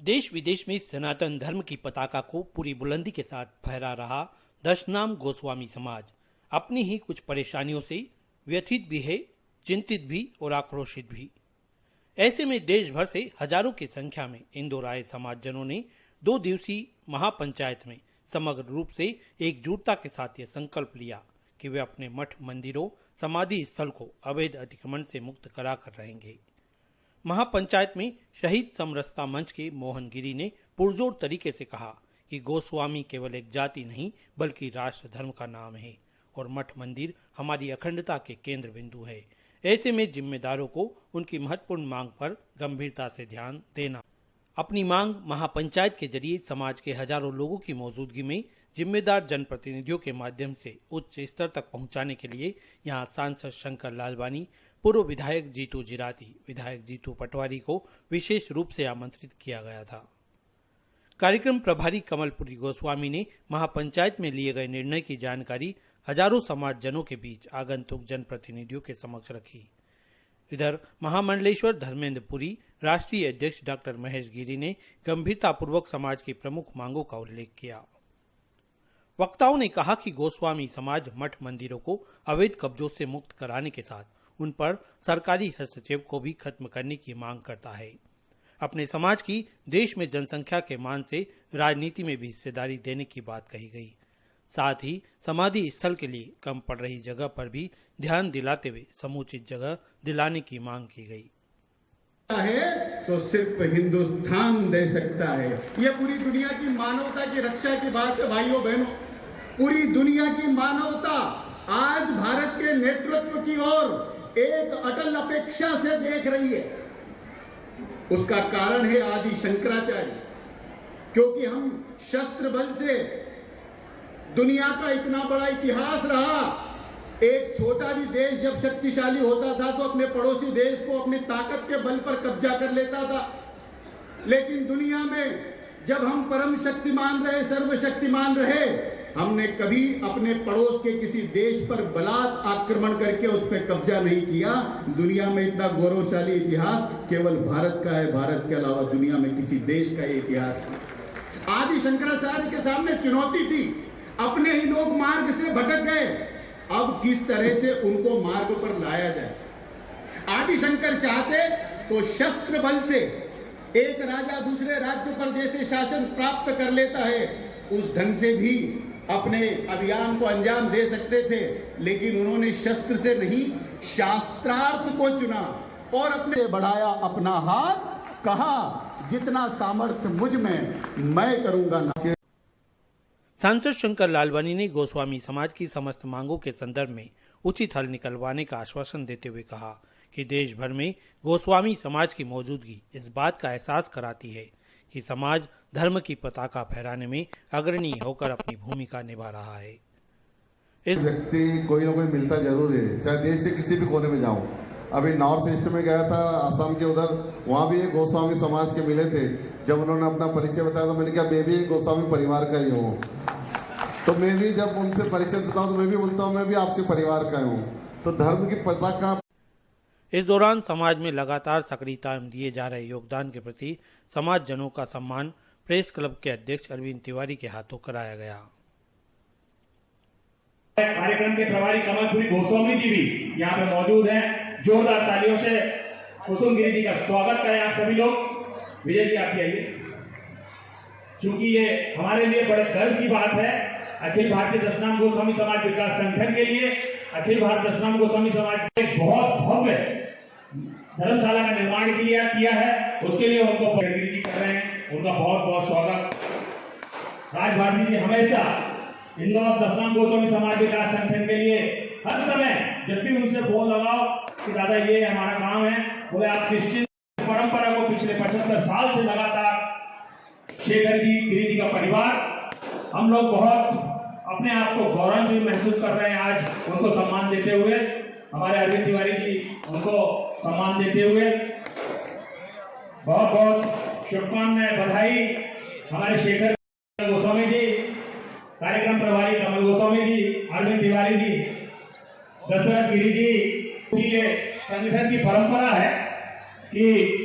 देश विदेश में सनातन धर्म की पताका को पूरी बुलंदी के साथ फहरा रहा दशनाम गोस्वामी समाज अपनी ही कुछ परेशानियों से व्यथित भी है, चिंतित भी और आक्रोशित भी। ऐसे में देश भर से हजारों की संख्या में इंदौर आए समाजजनों ने 2 दिवसीय महापंचायत में समग्र रूप से एकजुटता के साथ यह संकल्प लिया कि वे अपने मठ मंदिरों समाधि स्थल को अवैध अतिक्रमण से मुक्त कराकर रहेंगे। महापंचायत में शहीद समरसता मंच के मोहन गिरी ने पुरजोर तरीके से कहा कि गोस्वामी केवल एक जाति नहीं बल्कि राष्ट्र धर्म का नाम है और मठ मंदिर हमारी अखंडता के केंद्र बिंदु है। ऐसे में जिम्मेदारों को उनकी महत्वपूर्ण मांग पर गंभीरता से ध्यान देना। अपनी मांग महापंचायत के जरिए समाज के हजारों लोगों की मौजूदगी में जिम्मेदार जनप्रतिनिधियों के माध्यम से उच्च स्तर तक पहुंचाने के लिए यहां सांसद शंकर लालवानी, पूर्व विधायक जीतू जिराती, विधायक जीतू पटवारी को विशेष रूप से आमंत्रित किया गया था। कार्यक्रम प्रभारी कमलपुरी गोस्वामी ने महापंचायत में लिए गए निर्णय की जानकारी हजारों समाजजनों के बीच आगंतुक जनप्रतिनिधियों के समक्ष रखी। इधर महामंडलेश्वर धर्मेंद्र पुरी राष्ट्रीय अध्यक्ष डॉक्टर महेश गिरी ने गंभीरतापूर्वक समाज की प्रमुख मांगों का उल्लेख किया। वक्ताओं ने कहा कि गोस्वामी समाज मठ मंदिरों को अवैध कब्जों से मुक्त कराने के साथ उन पर सरकारी हस्तक्षेप को भी खत्म करने की मांग करता है। अपने समाज की देश में जनसंख्या के मान से राजनीति में भी हिस्सेदारी देने की बात कही गई। साथ ही समाधि स्थल के लिए कम पड़ रही जगह पर भी ध्यान दिलाते हुए समुचित जगह दिलाने की मांग की गई। है तो सिर्फ हिंदुस्तान दे सकता है। ये पूरी दुनिया की मानवता की रक्षा की बात है भाइयों बहनों। पूरी दुनिया की मानवता आज भारत के नेतृत्व की ओर एक अटल अपेक्षा से देख रही है। उसका कारण है आदि शंकराचार्य, क्योंकि हम शस्त्र बल से दुनिया का इतना बड़ा इतिहास रहा। एक छोटा भी देश जब शक्तिशाली होता था तो अपने पड़ोसी देश को अपनी ताकत के बल पर कब्जा कर लेता था। लेकिन दुनिया में जब हम परम शक्तिमान रहे, सर्वशक्तिमान रहे, हमने कभी अपने पड़ोस के किसी देश पर बलात् आक्रमण करके उस पर कब्जा नहीं किया। दुनिया में इतना गौरवशाली इतिहास केवल भारत का है। भारत के अलावा दुनिया में किसी देश का इतिहास नहीं। आदि शंकराचार्य के सामने चुनौती थी, अपने ही लोग मार्ग से भटक गए। अब किस तरह से उनको मार्ग पर लाया जाए। आदि शंकर चाहते तो शस्त्र बल से एक राजा दूसरे राज्य पर जैसे शासन प्राप्त कर लेता है, उस ढंग से भी अपने अभियान को अंजाम दे सकते थे। लेकिन उन्होंने शस्त्र से नहीं, शास्त्रार्थ को चुना और अपने बढ़ाया अपना हाथ। कहा जितना सामर्थ्य मुझ में मैं करूंगा ना। सांसद शंकर लालवानी ने गोस्वामी समाज की समस्त मांगों के संदर्भ में उचित हल निकलवाने का आश्वासन देते हुए कहा कि देश भर में गोस्वामी समाज की मौजूदगी इस बात का एहसास कराती है कि समाज धर्म की पताका फहराने में अग्रणी होकर अपनी भूमिका निभा रहा है। इस व्यक्ति कोई ना कोई मिलता जरूर है, चाहे देश के किसी भी कोने में जाऊं। अभी नॉर्थ ईस्ट में गया था, आसाम के उधर, वहां भी एक गोस्वामी समाज के मिले थे। जब उन्होंने अपना परिचय बताया तो मैंने कहा मैं भी गोस्वामी परिवार का ही हूँ। तो मैं भी जब उनसे परिचय देता हूँ तो मैं भी बोलता हूँ मैं भी आपके परिवार का हूँ। तो धर्म की पताका। इस दौरान समाज में लगातार सक्रियता दिए जा रहे योगदान के प्रति समाजजनों का सम्मान प्रेस क्लब के अध्यक्ष अरविंद तिवारी के हाथों कराया गया। कार्यक्रम के प्रभारी कमलपुरी गोस्वामी जी भी यहाँ पे मौजूद हैं। जोरदार तालियों से कुसुम गिरी जी का स्वागत करें आप सभी लोग। विजय जी आप आइए, क्योंकि ये हमारे लिए बड़े गर्व की बात है। अखिल भारतीय दशनाम गोस्वामी समाज विकास संगठन के लिए अखिल भारत दशनाम गोस्वामी समाज एक बहुत भव्य धर्मशाला का निर्माण किया है। उसके लिए उनको गिरी जी कर रहे हैं, उनका बहुत बहुत स्वागत। राज भारती जी हमेशा इंदौर दशनाम गोस्वामी समाज विकास संगठन के लिए हर समय जब भी उनसे फोन लगाओ कि दादा ये हमारा काम है, बोले आप क्रिश्चियन परंपरा को पिछले 75 साल से लगातार शेखर जी, गिरी जी का परिवार, हम लोग बहुत अपने आप को गौरवान्वित महसूस कर रहे हैं। आज उनको सम्मान देते हुए, हमारे अरविंद तिवारी जी उनको सम्मान देते हुए बहुत बहुत शुभकामनाएं, बधाई। हमारे शेखर गोस्वामी जी, कार्यक्रम प्रभारी कमल गोस्वामी जी, अरविंद तिवारी जी, दशरथ गिरी जी। ये संगठन की परंपरा है कि